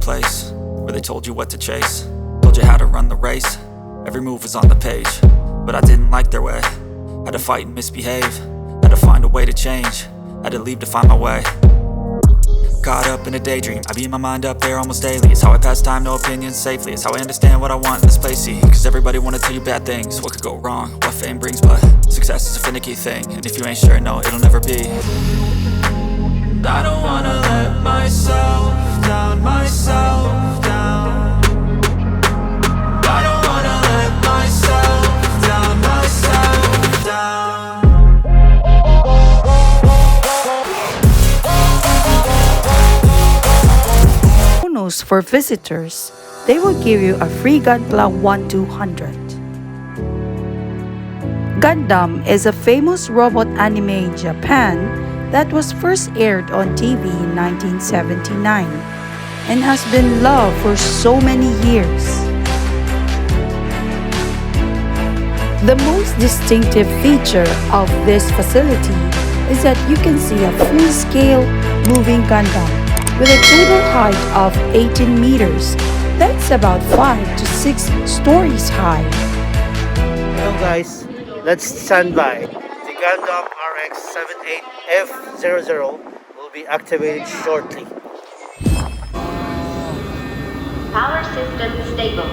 place where they told you what to chase, told you how to run the race. Every move was on the page, but I didn't like their way. Had to fight and misbehave, had to find a way to change, had to leave to find my way. Caught up in a daydream, I beat my mind up there almost daily. It's how I pass time, no opinions safely. It's how I understand what I want in this place, see. Cause everybody wanna tell you bad things, what could go wrong, what fame brings. But success is a finicky thing, and if you ain't sure, no, it'll never be. I don't wanna let myself down, myself down. I don't wanna let myself down, myself down. Bonus for visitors, they will give you a free Gundam 1200. Gundam is a famous robot anime in Japan that was first aired on TV in 1979 and has been loved for so many years. The most distinctive feature of this facility is that you can see a full-scale moving Gundam with a total height of 18 meters. That's about 5 to 6 stories high. Hello guys, let's stand by. The Gundam RX-78F00 will be activated shortly. Power system stable.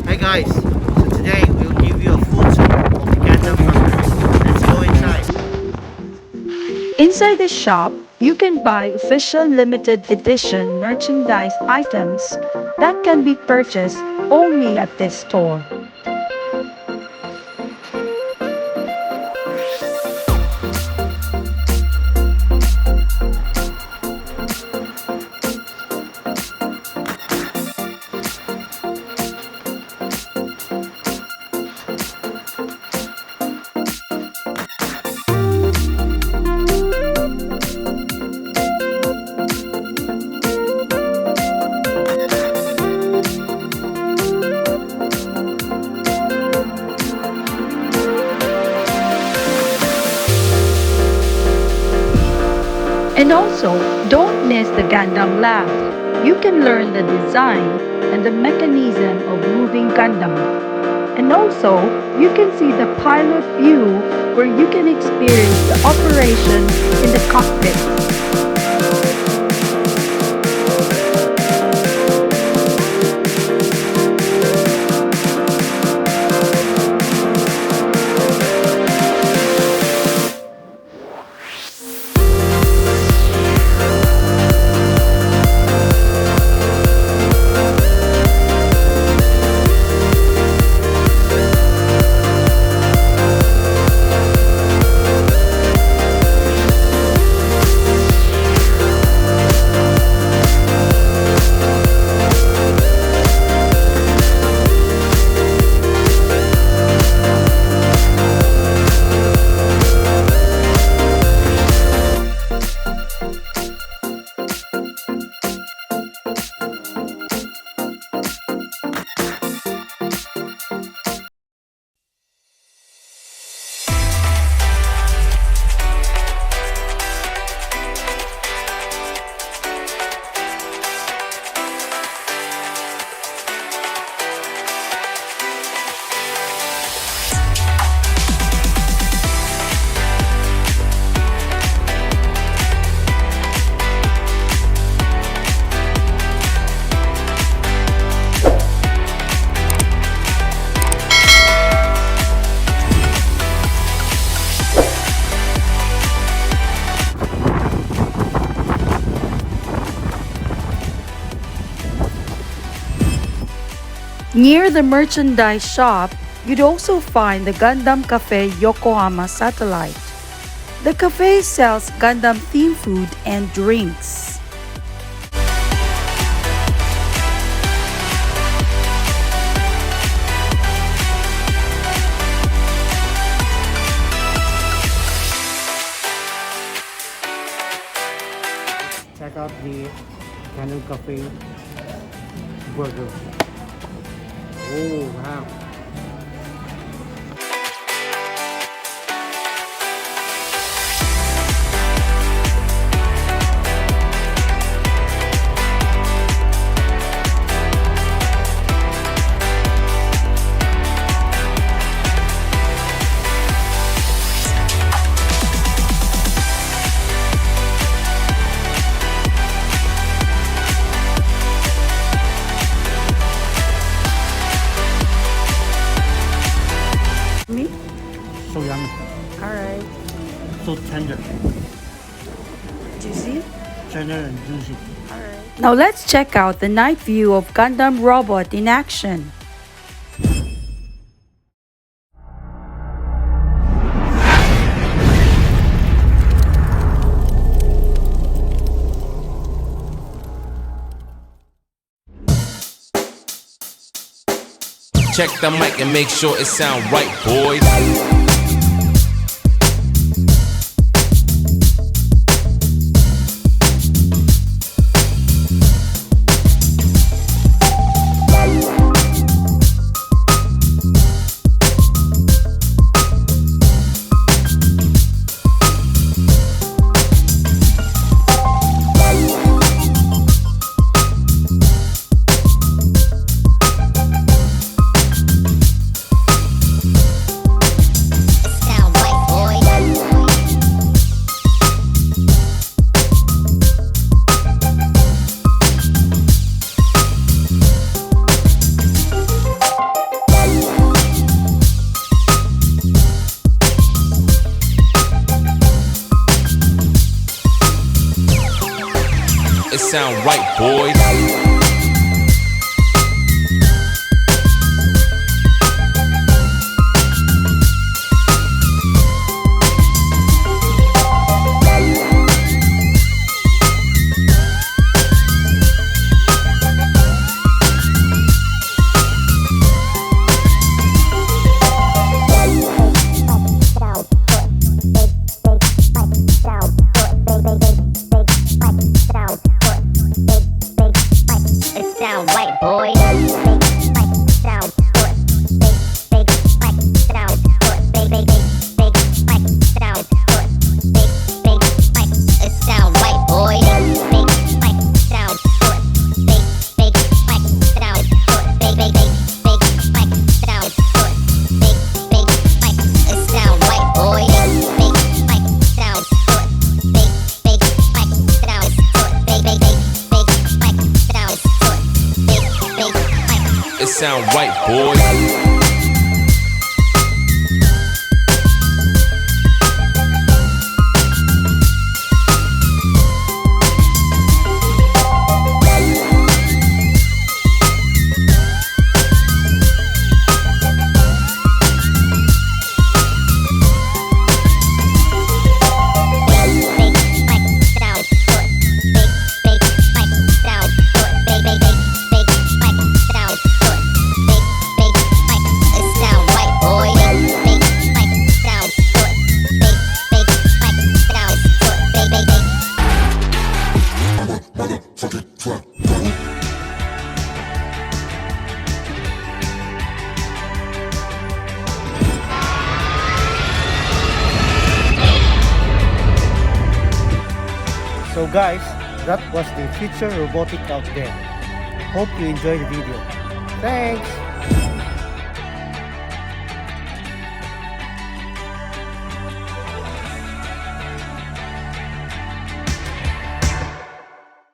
Hi guys, so today we'll give you a full tour of the Gundam Factory. Let's go inside. Inside the shop, you can buy official limited edition merchandise items that can be purchased only at this store. And also, don't miss the Gundam Lab. You can learn the design and the mechanism of moving Gundam. And also, you can see the pilot view where you can experience the operation in the cockpit. Near the merchandise shop, you'd also find the Gundam Cafe Yokohama satellite. The cafe sells Gundam themed food and drinks. Check out the Gundam Cafe burger. Oh wow. Me? So yummy. Alright. So tender. Juicy? Tender and juicy. Now let's check out the night view of Gundam Robot in action. Check the mic and make sure it sound right, boys. It sound right, boys. Sound right, boys. So guys, that was the future robotic out there. Hope you enjoyed the video. Thanks!